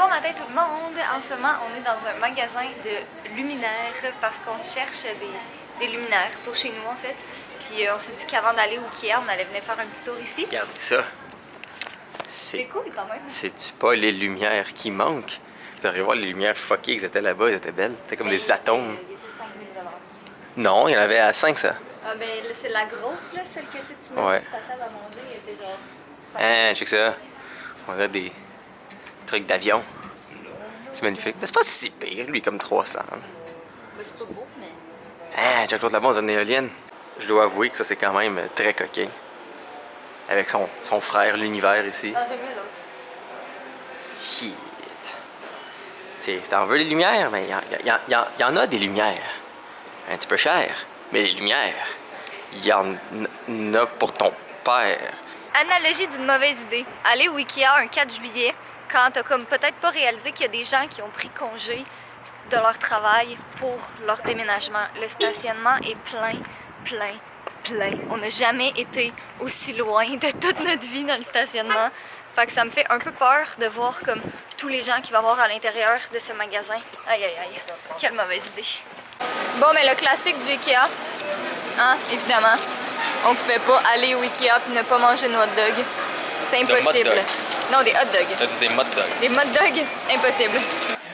Bon matin tout le monde! En ce moment, on est dans un magasin de luminaires parce qu'on cherche des luminaires pour chez nous en fait. Puis on s'est dit qu'avant d'aller au Ikea, on allait venir faire un petit tour ici. Regarde ça. C'est cool quand même. C'est-tu pas les lumières qui manquent? Vous allez voir les lumières fuckées qu'ils étaient là-bas, elles étaient belles. C'était comme des atomes. Il était 5 000 ici. Non, il y en avait à 5 ça. Ah ben c'est la grosse là, celle que tu mets sur ta table à manger, elle était genre 5 000. Hein, check ça. On a des trucs d'avion. C'est magnifique. Mais c'est pas si pire, lui, comme 300. Ben, c'est pas beau, mais... Hein, Jean-Claude Labon, une éolienne. Je dois avouer que ça, c'est quand même très coquin. Avec son frère, l'univers, ici. Ah, j'aime mieux l'autre. Shit. T'en veux les lumières? Mais il y en a des lumières. Un petit peu cher. Mais les lumières, il y en a pour ton père. Analogie d'une mauvaise idée. Aller au Ikea un 4 juillet, quand t'as comme peut-être pas réalisé qu'il y a des gens qui ont pris congé de leur travail pour leur déménagement. Le stationnement est plein. On n'a jamais été aussi loin de toute notre vie dans le stationnement. Fait que ça me fait un peu peur de voir comme tous les gens qu'il va y avoir à l'intérieur de ce magasin. Aïe. Quelle mauvaise idée. Bon, mais le classique du Ikea, hein, évidemment. On pouvait pas aller au Ikea puis ne pas manger nos hot dogs. C'est impossible. Non, des hot dogs. T'as dit des hot dogs. Des hot dogs, impossible.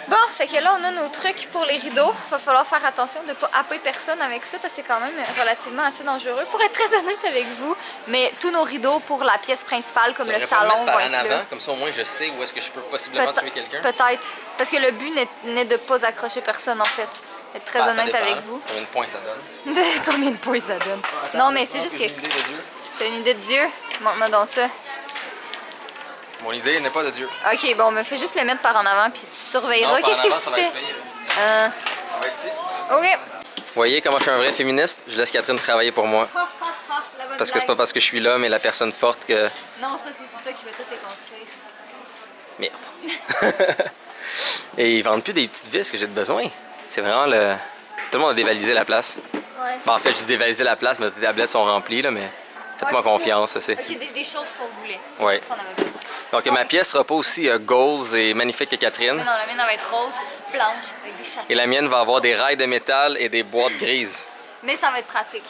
Bon, fait que là, on a nos trucs pour les rideaux. Va falloir faire attention de ne pas happer personne avec ça parce que c'est quand même relativement assez dangereux, pour être très honnête avec vous. Mais tous nos rideaux pour la pièce principale, comme le salon, vont être là. Comme ça, au moins, je sais où est-ce que je peux possiblement tuer quelqu'un. Peut-être. Parce que le but n'est de pas accrocher personne, en fait. Être très honnête avec vous. Combien de points ça donne? Combien de points ça donne? Non, mais c'est juste que... Une idée de Dieu? T'as une idée de Dieu? Montre-moi donc ça. Mon idée n'est pas de Dieu. Ok, bon, me fais juste le mettre par en avant puis tu surveilleras. Qu'est-ce que tu fais? Ça va être ici. Ok. Vous voyez comment je suis un vrai féministe? Je laisse Catherine travailler pour moi. Parce que c'est pas parce que je suis l'homme et la personne forte que... Non, c'est parce que c'est toi qui vas tout déconstruire. Merde. Et ils vendent plus des petites vis que j'ai besoin. C'est vraiment le... Tout le monde a dévalisé la place. Ouais. Bon, en fait, j'ai dévalisé la place, mais les tablettes sont remplies, là, mais faites-moi confiance. C'est Ok, des choses qu'on voulait. Des Ouais. choses qu'on avait besoin. Donc, ma pièce sera pas aussi goals et magnifique que Catherine. Mais non, la mienne elle va être rose, blanche, avec des chatons. Et la mienne va avoir des rails de métal et des boîtes grises. Mais ça va être pratique.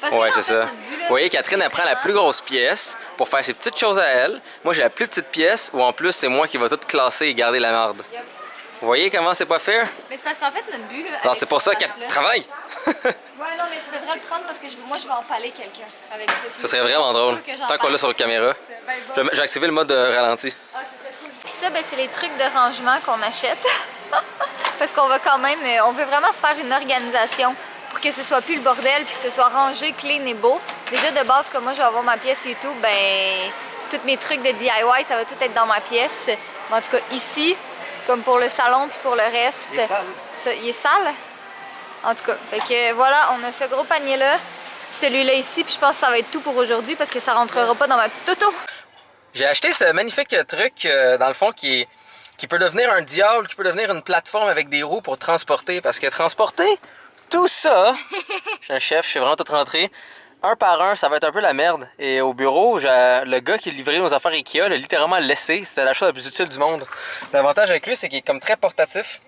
Parce que Ouais, là, en c'est fait, ça. notre but, là, Vous voyez, Catherine, elle prend la plus grosse pièce pour faire ses petites choses à elle. Moi, j'ai la plus petite pièce où, en plus, c'est moi qui va tout classer et garder la merde. Yep. Vous voyez comment c'est pas fair? Mais c'est parce qu'en fait, notre but, là. Alors, c'est pour ça qu'elle travaille. Ouais, non, mais tu devrais le prendre parce que moi, je vais empaler quelqu'un avec ça. Ça serait vraiment drôle. Tant qu'on l'a sur la caméra. J'ai activé le mode ralenti. Ah, c'est ça, cool. Puis ça, ben, c'est les trucs de rangement qu'on achète. Parce qu'on va quand même, on veut vraiment se faire une organisation pour que ce soit plus le bordel puis que ce soit rangé, clean et beau. Déjà, de base, comme moi, je vais avoir ma pièce YouTube, ben, tous mes trucs de DIY, ça va tout être dans ma pièce. Mais en tout cas, ici, comme pour le salon puis pour le reste. Il est sale. Ça, il est sale? En tout cas, fait que voilà, on a ce gros panier-là, puis celui-là ici, puis je pense que ça va être tout pour aujourd'hui parce que ça rentrera pas dans ma petite auto. J'ai acheté ce magnifique truc, dans le fond, qui peut devenir un diable, qui peut devenir une plateforme avec des roues pour transporter. Parce que transporter tout ça, je suis un chef, je suis vraiment tout rentré. Un par un, ça va être un peu la merde. Et au bureau, le gars qui livrait nos affaires Ikea l'a littéralement laissé. C'était la chose la plus utile du monde. L'avantage avec lui, c'est qu'il est comme très portatif.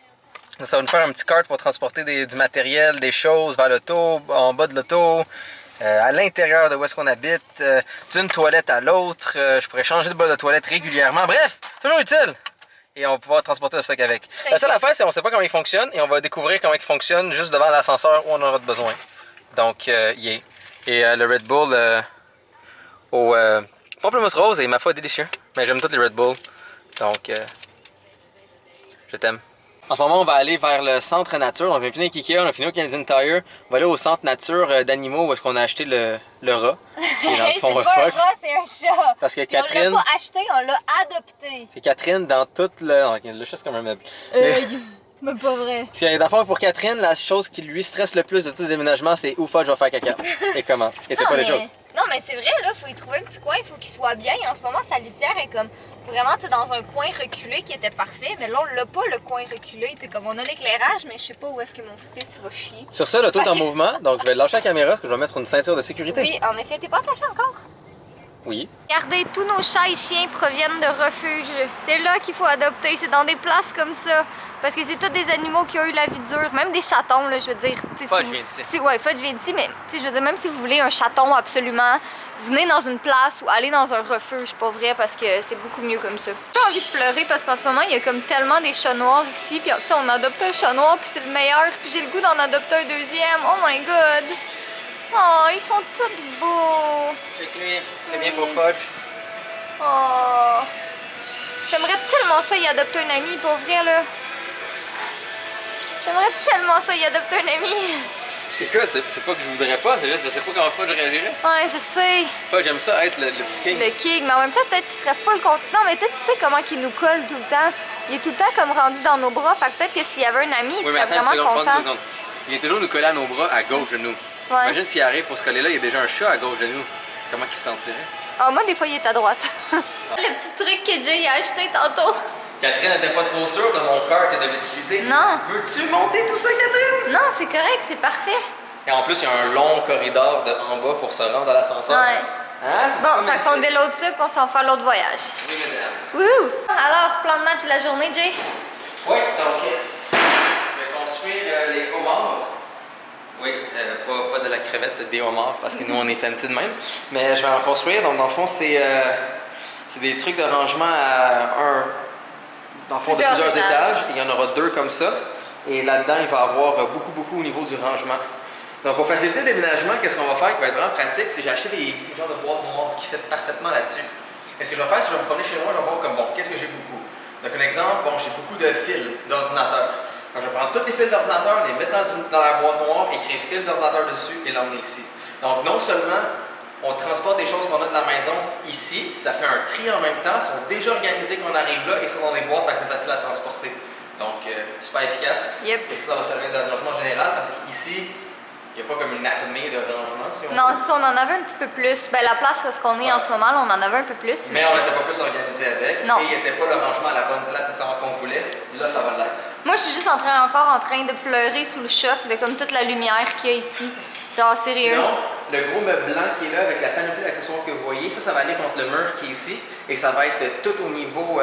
Ça va nous faire un petit cart pour transporter du matériel, des choses vers l'auto, en bas de l'auto, à l'intérieur de où est-ce qu'on habite, d'une toilette à l'autre. Je pourrais changer de bol de toilette régulièrement. Bref, toujours utile! Et on va pouvoir transporter le stock avec. La seule affaire, c'est qu'on ne sait pas comment il fonctionne et on va découvrir comment il fonctionne juste devant l'ascenseur où on aura besoin. Donc, yeah. Et le Red Bull au pamplemousse rose est ma foi délicieux. Mais j'aime tous les Red Bull. Donc, je t'aime. En ce moment, on va aller vers le centre nature. On vient finir avec Ikea, on a fini au Canadian Tire. On va aller au centre nature d'animaux où est-ce qu'on a acheté le rat. Qui est dans le fond, c'est pas un rat, c'est un chat. Parce que Et Catherine... on l'a pas acheté, on l'a adopté. C'est Catherine dans tout le... Ok, le chat, c'est comme un meuble. Mais pas vrai. Parce que dans le fond, pour Catherine, la chose qui lui stresse le plus de tout le déménagement, c'est où je vais faire caca. Et comment. Et c'est pas des choses. Non, mais c'est vrai, là, faut y trouver un petit coin, il faut qu'il soit bien. En ce moment, sa litière est comme vraiment, tu dans un coin reculé qui était parfait, mais là, on l'a pas, le coin reculé. Tu comme on a l'éclairage, mais je sais pas où est-ce que mon fils va chier. Sur ça, l'auto est en mouvement, donc je vais lâcher la caméra parce que je vais mettre une ceinture de sécurité. Oui, en effet, t'es pas attaché encore? Oui. Regardez, tous nos chats et chiens proviennent de refuges. C'est là qu'il faut adopter, c'est dans des places comme ça. Parce que c'est tous des animaux qui ont eu la vie dure, même des chatons, là, je veux dire. Fudge vient d'ici. Ouais, Fudge vient d'ici, mais je veux dire, même si vous voulez un chaton absolument, venez dans une place ou allez dans un refuge, pas vrai, parce que c'est beaucoup mieux comme ça. J'ai envie de pleurer parce qu'en ce moment, il y a comme tellement des chats noirs ici, puis on a adopté un chat noir, puis c'est le meilleur, puis j'ai le goût d'en adopter un deuxième. Oh my god! Oh, ils sont tous beaux! C'était bien pour Fudge. Oh! J'aimerais tellement ça y adopter un ami, pour vrai, là. J'aimerais tellement ça y adopter un ami. Écoute, c'est pas que je voudrais pas, c'est juste que je sais pas comment Fudge réagirait. Ouais, je sais. Fudge, j'aime ça être le petit king. Le king, mais en même temps, peut-être qu'il serait full content. Non, mais tu sais comment il nous colle tout le temps. Il est tout le temps comme rendu dans nos bras, fait que peut-être que s'il y avait un ami, il Oui, mais serait attends une vraiment seconde, pense content. une seconde. Il vient toujours nous coller à nos bras à gauche de nous. Ouais. Imagine s'il arrive pour se coller là, il y a déjà un chat à gauche de nous. Comment il se sentirait? Ah, moi, des fois, il est à droite. Le petit truc que Jay a acheté tantôt. Catherine n'était pas trop sûre de mon kart et de l'utilité. Non. Veux-tu monter tout ça, Catherine? Non, c'est correct, c'est parfait. Et en plus, il y a un long corridor en bas pour se rendre à l'ascenseur. Ouais. Hein? C'est Bon, pas fait magnifique? qu'on déload ça, puis on s'en fait l'autre voyage. Oui, madame. Wouhou! Alors, plan de match de la journée, Jay? Oui, donc, je vais construire les homards. Oui, pas de la crevette, des homards, parce que nous, on est fancy de même. Mais je vais en construire. Donc, dans le fond, c'est des trucs de rangement dans le fond, de plusieurs étages. Il y en aura 2 comme ça. Et là-dedans, il va y avoir beaucoup au niveau du rangement. Donc, pour faciliter le déménagement, qu'est-ce qu'on va faire qui va être vraiment pratique, c'est j'ai acheté des genres de boîtes noires qui fittent parfaitement là-dessus. Et ce que je vais faire, c'est que je vais me promener chez moi, je vais voir comme, bon, qu'est-ce que j'ai beaucoup. Donc, un exemple, bon, j'ai beaucoup de fils d'ordinateur. Donc, je vais prendre tous les fils d'ordinateur, les mettre dans la boîte noire, écrire fil d'ordinateur dessus et l'emmener ici. Donc, non seulement on transporte des choses qu'on a de la maison ici, ça fait un tri en même temps, ils sont déjà organisés qu'on arrive là et sont dans des boîtes, fait que c'est facile à transporter. Donc, super efficace. Yep. Et ça va servir de rangement général parce qu'ici, il n'y a pas comme une armée de rangement, si on Non, veut. c'est ça, on en avait un petit peu plus. Ben, la place où est-ce qu'on est en ce moment, là, on en avait un peu plus. Mais on n'était pas plus organisé avec. Non. Et il n'était pas le rangement à la bonne place qu'on voulait. Là, ça va l'être. Moi, je suis juste encore en train de pleurer sous le choc de comme toute la lumière qu'il y a ici. Genre, sérieux. Sinon, le gros meuble blanc qui est là avec la panoplie d'accessoires que vous voyez, ça va aller contre le mur qui est ici et ça va être tout au niveau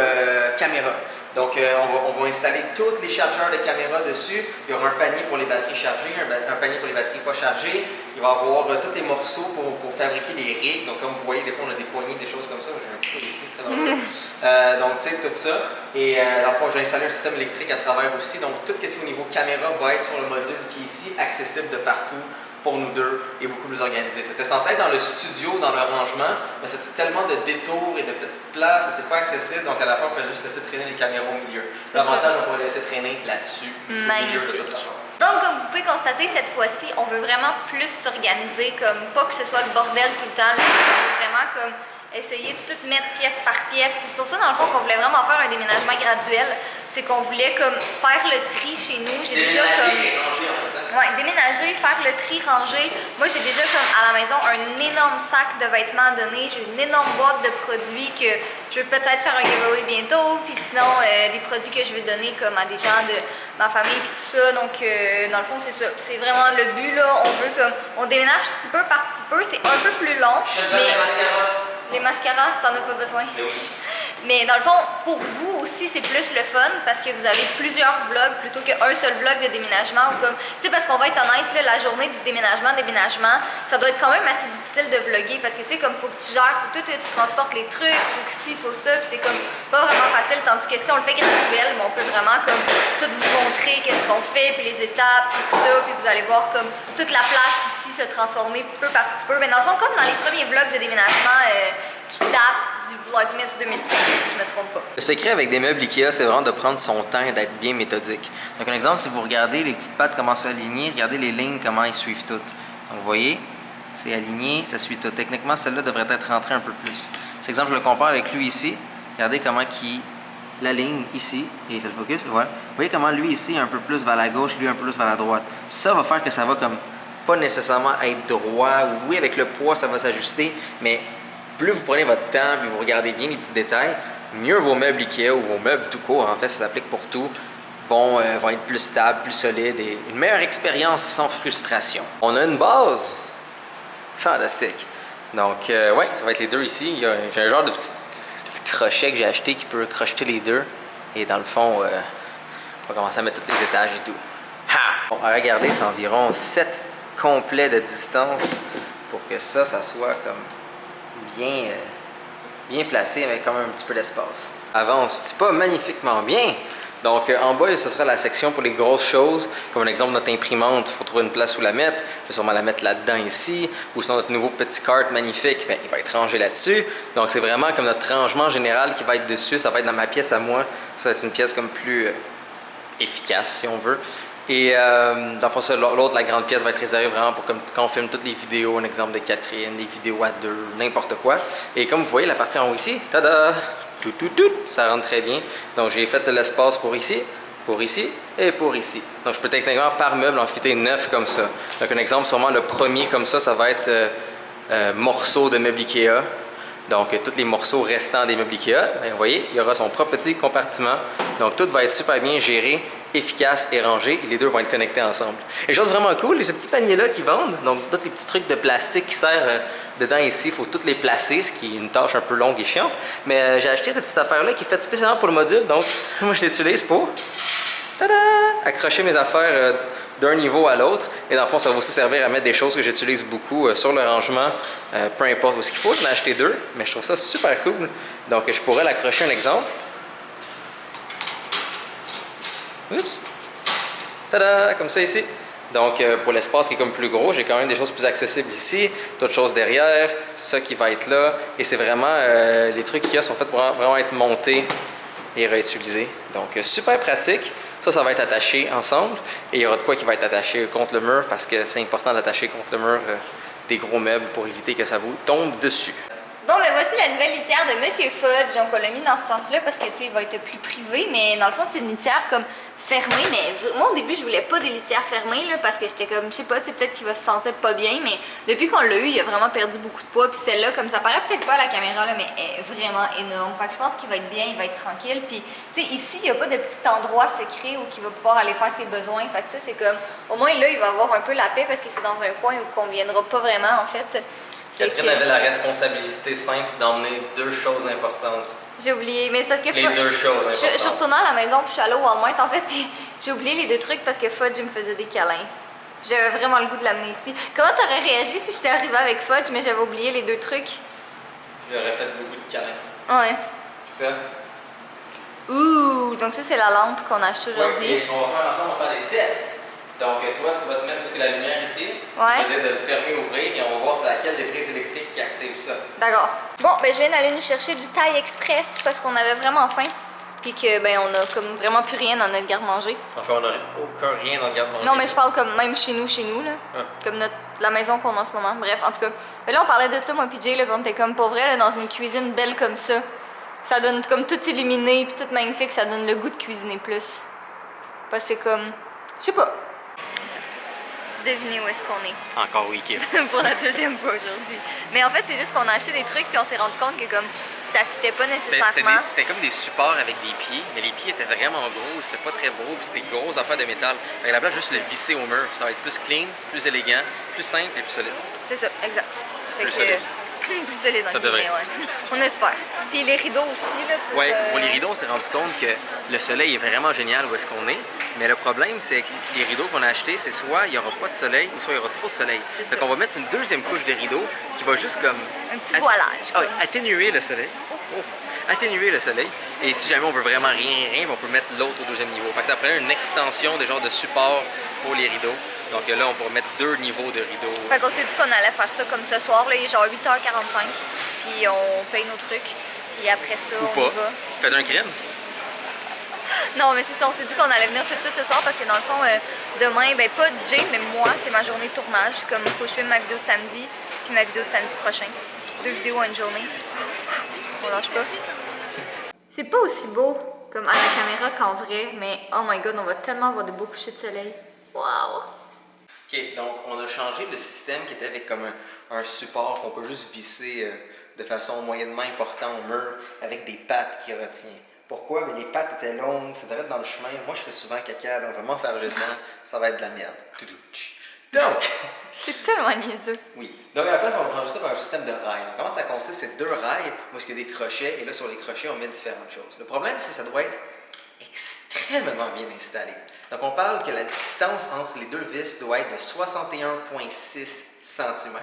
caméra. Donc, on va installer tous les chargeurs de caméra dessus. Il y aura un panier pour les batteries chargées, un panier pour les batteries pas chargées. Il va y avoir tous les morceaux pour fabriquer les rigs. Donc, comme vous voyez, des fois, on a des poignées, des choses comme ça. J'ai un peu ici, c'est très dangereux. Donc, tu sais, tout ça. Et dans le fond, j'ai installé un système électrique à travers aussi. Donc, tout ce qui est au niveau caméra va être sur le module qui est ici, accessible de partout pour nous deux et beaucoup plus organisé. C'était censé être dans le studio, dans le rangement, mais c'était tellement de détours et de petites places, c'est pas accessible, donc à la fin, on fait juste laisser traîner les caméras au milieu. L'avantage, on va les laisser traîner là-dessus. Magnifique. Donc, comme vous pouvez constater, cette fois-ci, on veut vraiment plus s'organiser, comme pas que ce soit le bordel tout le temps, là. On veut vraiment comme essayer de tout mettre pièce par pièce. Puis c'est pour ça, dans le fond, qu'on voulait vraiment faire un déménagement graduel. C'est qu'on voulait comme faire le tri chez nous. J'ai déjà comme... Ouais, déménager, faire le tri, ranger. Moi, j'ai déjà comme à la maison un énorme sac de vêtements à donner. J'ai une énorme boîte de produits que je veux peut-être faire un giveaway bientôt. Puis sinon, des produits que je veux donner comme à des gens de ma famille puis tout ça. Donc, dans le fond, c'est ça. C'est vraiment le but, là. On veut comme... On déménage petit peu par petit peu. C'est un peu plus long. Mais... Les mascaras, t'en as pas besoin. Oui. Mais dans le fond, pour vous aussi, c'est plus le fun parce que vous avez plusieurs vlogs plutôt qu'un seul vlog de déménagement ou comme... Tu sais, parce qu'on va être honnête, là, la journée du déménagement, ça doit être quand même assez difficile de vlogger parce que tu sais, comme faut que tu gères, faut que tu transportes les trucs, faut que ci, faut ça, puis c'est comme pas vraiment facile. Tandis que si on le fait graduel, on peut vraiment comme tout vous montrer qu'est-ce qu'on fait, puis les étapes, puis tout ça, puis vous allez voir comme toute la place ici se transformer petit peu par petit peu. Mais dans le fond, comme dans les premiers vlogs de déménagement qui datent du Vlogmas 2015, si je me trompe pas. Le secret avec des meubles Ikea, c'est vraiment de prendre son temps et d'être bien méthodique. Donc, un exemple, si vous regardez les petites pattes comment s'aligner, regardez les lignes, comment ils suivent toutes. Donc, vous voyez, c'est aligné, ça suit tout. Techniquement, celle-là devrait être rentrée un peu plus. Cet exemple, je le compare avec lui ici. Regardez comment il l'aligne ici, et il fait le focus, voilà. Vous voyez comment lui ici, un peu plus vers la gauche, lui un peu plus vers la droite. Ça va faire que ça va comme pas nécessairement être droit. Oui, avec le poids, ça va s'ajuster, mais plus vous prenez votre temps et vous regardez bien les petits détails, mieux vos meubles Ikea ou vos meubles tout court, en fait, ça s'applique pour tout, vont être plus stables, plus solides et une meilleure expérience sans frustration. On a une base fantastique. Donc, ouais, ça va être les deux ici. J'ai un genre de petit crochet que j'ai acheté qui peut crocheter les deux. Et dans le fond, on va commencer à mettre tous les étages et tout. Ha! Bon, à regarder, c'est environ 7 complets de distance pour que ça soit comme bien placé avec quand même un petit peu d'espace. Avance-tu pas magnifiquement bien? Donc en bas, ce sera la section pour les grosses choses, comme un exemple notre imprimante, il faut trouver une place où la mettre. Je vais sûrement la mettre là-dedans ici, ou sinon notre nouveau petit cart magnifique, bien, il va être rangé là-dessus. Donc c'est vraiment comme notre rangement général qui va être dessus, ça va être dans ma pièce à moi. Ça va être une pièce comme plus efficace si on veut. Et dans le fond, l'autre, la grande pièce, va être réservée vraiment pour comme, quand on filme toutes les vidéos, un exemple de Catherine, des vidéos à deux, n'importe quoi. Et comme vous voyez, la partie en haut ici, tada! Ça rentre très bien. Donc j'ai fait de l'espace pour ici et pour ici. Donc je peux techniquement par meuble en fitter 9 comme ça. Donc un exemple, sûrement le premier comme ça va être morceau de meuble Ikea. Donc tous les morceaux restants des meubles Ikea, bien, vous voyez, il y aura son propre petit compartiment. Donc tout va être super bien géré, efficace et rangé, et les deux vont être connectés ensemble. Et chose vraiment cool, ces petits paniers-là qui vendent, donc tous les petits trucs de plastique qui servent dedans ici, il faut tous les placer, ce qui est une tâche un peu longue et chiante. Mais j'ai acheté cette petite affaire-là qui est faite spécialement pour le module, donc moi je l'utilise pour tada! Accrocher mes affaires d'un niveau à l'autre. Et dans le fond, ça va aussi servir à mettre des choses que j'utilise beaucoup sur le rangement, peu importe où ce qu'il faut. J'en ai acheté deux, mais je trouve ça super cool. Donc je pourrais l'accrocher un exemple. Oups! Tada! Comme ça ici. Donc pour l'espace qui est comme plus gros, j'ai quand même des choses plus accessibles ici, d'autres choses derrière, ça qui va être là. Et c'est vraiment, les trucs qu'il y a sont faits pour vraiment être montés et réutilisés. Donc super pratique. Ça va être attaché ensemble. Et il y aura de quoi qui va être attaché contre le mur parce que c'est important d'attacher contre le mur des gros meubles pour éviter que ça vous tombe dessus. Bon, ben voici la nouvelle litière de Monsieur Fudge. Donc, on l'a mis dans ce sens-là parce que, tu sais, il va être plus privé. Mais dans le fond, c'est une litière comme fermée. Mais moi, au début, je voulais pas des litières fermées là, parce que j'étais comme, je sais pas, tu sais, peut-être qu'il va se sentir pas bien. Mais depuis qu'on l'a eu, il a vraiment perdu beaucoup de poids. Puis celle-là, comme ça paraît peut-être pas à la caméra, là, mais elle est vraiment énorme. Fait que je pense qu'il va être bien, il va être tranquille. Puis, tu sais, ici, il n'y a pas de petit endroit secret où il va pouvoir aller faire ses besoins. Fait que, tu sais, c'est comme, au moins là, il va avoir un peu la paix parce que c'est dans un coin où on viendra pas vraiment, en fait. Catherine avait la responsabilité simple d'emmener deux choses importantes. J'ai oublié, mais c'est parce que les deux choses importantes. Je suis retournée à la maison puis je suis allée au Walmart en fait puis j'ai oublié les deux trucs parce que Fudge me faisait des câlins. J'avais vraiment le goût de l'amener ici. Comment t'aurais réagi si j'étais arrivée avec Fudge mais j'avais oublié les deux trucs? Je lui aurais fait beaucoup de câlins. Ouais. C'est ça? Ouh, donc ça c'est la lampe qu'on a achetée aujourd'hui. Ouais, et ce qu'on va faire ensemble, on va faire des tests. Donc toi, tu vas te mettre où est la lumière ici. Ouais. Tu vas essayer de le fermer, ouvrir et on va voir c'est laquelle des prises électriques qui active ça. D'accord. Bon, ben je viens d'aller nous chercher du Thai Express parce qu'on avait vraiment faim. Puis que ben on a comme vraiment plus rien dans notre garde-manger. Enfin, on n'a aucun rien dans le garde-manger. Non, mais je parle comme même chez nous là. Ah. Comme la maison qu'on a en ce moment. Bref, en tout cas. Mais là, on parlait de ça, moi puis Jay, là, on était comme pour vrai, là, dans une cuisine belle comme ça. Ça donne comme tout illuminé puis tout magnifique, ça donne le goût de cuisiner plus. Parce que c'est comme, je sais pas. Devinez où est-ce qu'on est. Encore oui, Kim. Pour la deuxième fois aujourd'hui. Mais en fait, c'est juste qu'on a acheté des trucs puis on s'est rendu compte que comme ça fitait pas nécessairement. C'était comme des supports avec des pieds, mais les pieds étaient vraiment gros, c'était pas très beau, puis c'était des grosses affaires de métal. Fait que la place, juste le visser au mur, ça va être plus clean, plus élégant, plus simple et plus solide. C'est ça, exact. Fait Plus que, solide. Plus solide, Ça devrait. Ouais. On espère. Puis les rideaux aussi, là. Pour les rideaux, on s'est rendu compte que le soleil est vraiment génial où est-ce qu'on est. Mais le problème, c'est que les rideaux qu'on a achetés, c'est soit il n'y aura pas de soleil, ou soit il y aura trop de soleil. Fait qu'on va mettre une deuxième couche de rideaux qui va juste comme... Un petit voilage. Atténuer le soleil. Atténuer le soleil. Et si jamais on veut vraiment rien, on peut mettre l'autre au deuxième niveau. Fait que ça prenait une extension des genres de support pour les rideaux. Donc là, on pourrait mettre deux niveaux de rideaux. Fait qu'on s'est dit qu'on allait faire ça comme ce soir. Là, il est genre 8h45. Puis on paye nos trucs. Puis après ça, Ou on pas. va. Faites un crime. Non, mais c'est ça. On s'est dit qu'on allait venir tout de suite ce soir parce que dans le fond, demain, ben pas Jay, mais moi, c'est ma journée de tournage. Comme il faut que je filme ma vidéo de samedi. Puis ma vidéo de samedi prochain. 2 vidéos en une journée. On lâche pas. C'est pas aussi beau comme à la caméra qu'en vrai, mais oh my god, on va tellement avoir de beaux couchers de soleil. Wow! OK, donc on a changé le système qui était avec comme un support qu'on peut juste visser de façon moyennement importante au mur avec des pattes qui retiennent. Pourquoi? Mais les pattes étaient longues, ça devrait être dans le chemin. Moi, je fais souvent caca, donc je vais m'en faire jeter dedans. Ça va être de la merde. Donc, C'est tellement niaiseux. oui. Donc, à la place, on va ranger ça par un système de rails. Donc, comment ça consiste? C'est 2 rails, où est-ce qu'il y a des crochets, et là, sur les crochets, on met différentes choses. Le problème, c'est que ça doit être extrêmement bien installé. Donc, on parle que la distance entre les 2 vis doit être de 61,6 cm.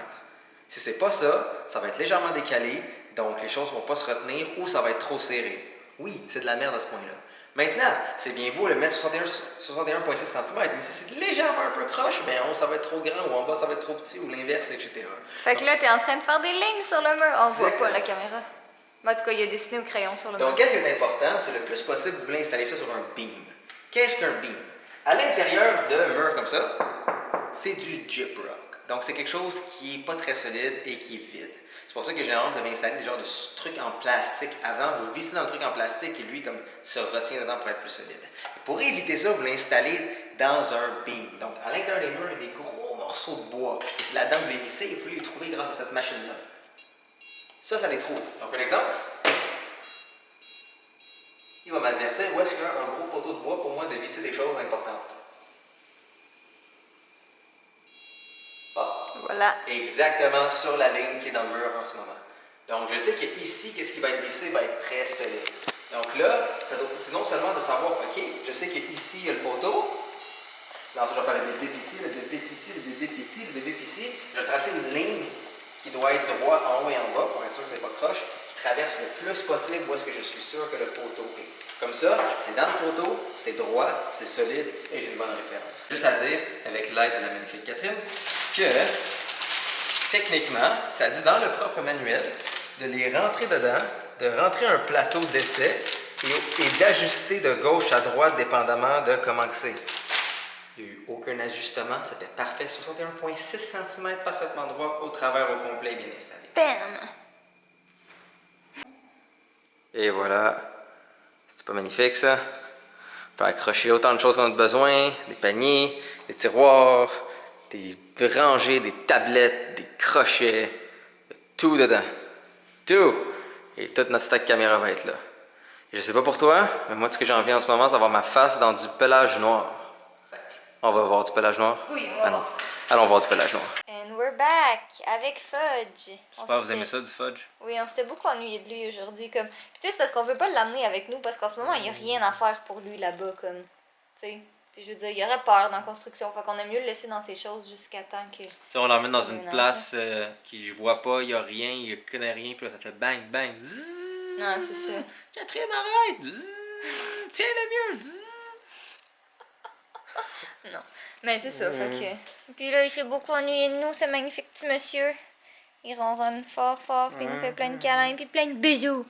Si c'est pas ça, ça va être légèrement décalé, donc les choses vont pas se retenir ou ça va être trop serré. Oui, c'est de la merde à ce point-là. Maintenant, c'est bien beau le mettre 61,6 cm, mais si c'est légèrement un peu croche, ben en haut ça va être trop grand, ou en bas ça va être trop petit, ou l'inverse, etc. Fait que là, t'es en train de faire des lignes sur le mur. On voit Exactement. pas la caméra. Mais en tout cas, il a dessiné au crayon sur le mur. Donc, qu'est-ce qui est important? C'est le plus possible, vous voulez installer ça sur un beam. Qu'est-ce qu'un beam? À l'intérieur d'un mur comme ça, c'est du gyprock. Donc, c'est quelque chose qui n'est pas très solide et qui est vide. C'est pour ça que généralement, vous avez installé des genres de trucs en plastique avant. Vous vissez dans le truc en plastique et lui, comme, se retient dedans pour être plus solide. Pour éviter ça, vous l'installez dans un beam. Donc, à l'intérieur des murs, il y a des gros morceaux de bois. Et c'est là-dedans que vous les vissez et vous les trouvez grâce à cette machine-là. Ça les trouve. Donc, un exemple. Il va m'avertir où est-ce qu'il y a un gros poteau de bois pour moi de visser des choses importantes. Voilà. Exactement sur la ligne qui est dans le mur en ce moment. Donc, je sais qu'ici, qu'est-ce qui va être vissé va être très solide. Donc là, c'est non seulement de savoir, OK, je sais qu'ici, il y a le poteau. Là, ensuite, je vais faire le bip ici, le bip ici, le bip ici, le bip ici. Je vais tracer une ligne qui doit être droite en haut et en bas pour être sûr que c'est pas croche, qui traverse le plus possible où est-ce que je suis sûr que le poteau est. Comme ça, c'est dans le poteau, c'est droit, c'est solide et j'ai une bonne référence. Juste à dire, avec l'aide de la magnifique Catherine, que techniquement, ça dit dans le propre manuel de les rentrer dedans, de rentrer un plateau d'essai et d'ajuster de gauche à droite dépendamment de comment que c'est. Il n'y a eu aucun ajustement, c'était parfait. 61,6 cm parfaitement droit au travers au complet bien installé. Bam! Et voilà. C'est pas magnifique ça? On peut accrocher autant de choses qu'on a besoin, des paniers, des tiroirs, des rangées, des tablettes, des crochets, tout dedans. Tout! Et toute notre stack caméra va être là. Et je sais pas pour toi, mais moi, ce que j'ai envie en ce moment, c'est d'avoir ma face dans du pelage noir. On va voir du pelage noir? Oui, on va voir. Allons voir du pelage noir. And we're back avec Fudge. J'espère que vous aimez ça, du fudge. Oui, on s'était beaucoup ennuyé de lui aujourd'hui. Puis tu sais, c'est parce qu'on veut pas l'amener avec nous parce qu'en ce moment, il n'y a rien à faire pour lui là-bas. Tu sais. Puis je veux dire, il aurait peur dans la construction. Fait qu'on aime mieux le laisser dans ses choses jusqu'à temps que. T'sais, on l'emmène dans une place qui je vois pas, il y a rien, il connaît rien, puis là, ça fait bang, bang, zzzz. Non, c'est ça. Catherine, arrête! Zzzz. Tiens le mur! Zzzz. Non. Mais c'est ça, fait que. Puis là, il s'est beaucoup ennuyé de nous, ce magnifique petit monsieur. Il ronronne fort, fort, puis il nous fait plein de câlins, puis plein de bisous.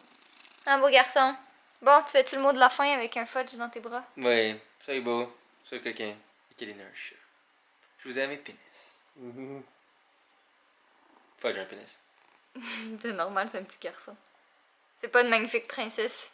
Un beau garçon. Bon, tu fais-tu le mot de la fin avec un fudge dans tes bras? Oui, ça est beau. C'est quelqu'un qui est un chat. Je vous aime, pénis. Fudge, un pénis. C'est normal, c'est un petit garçon. C'est pas une magnifique princesse.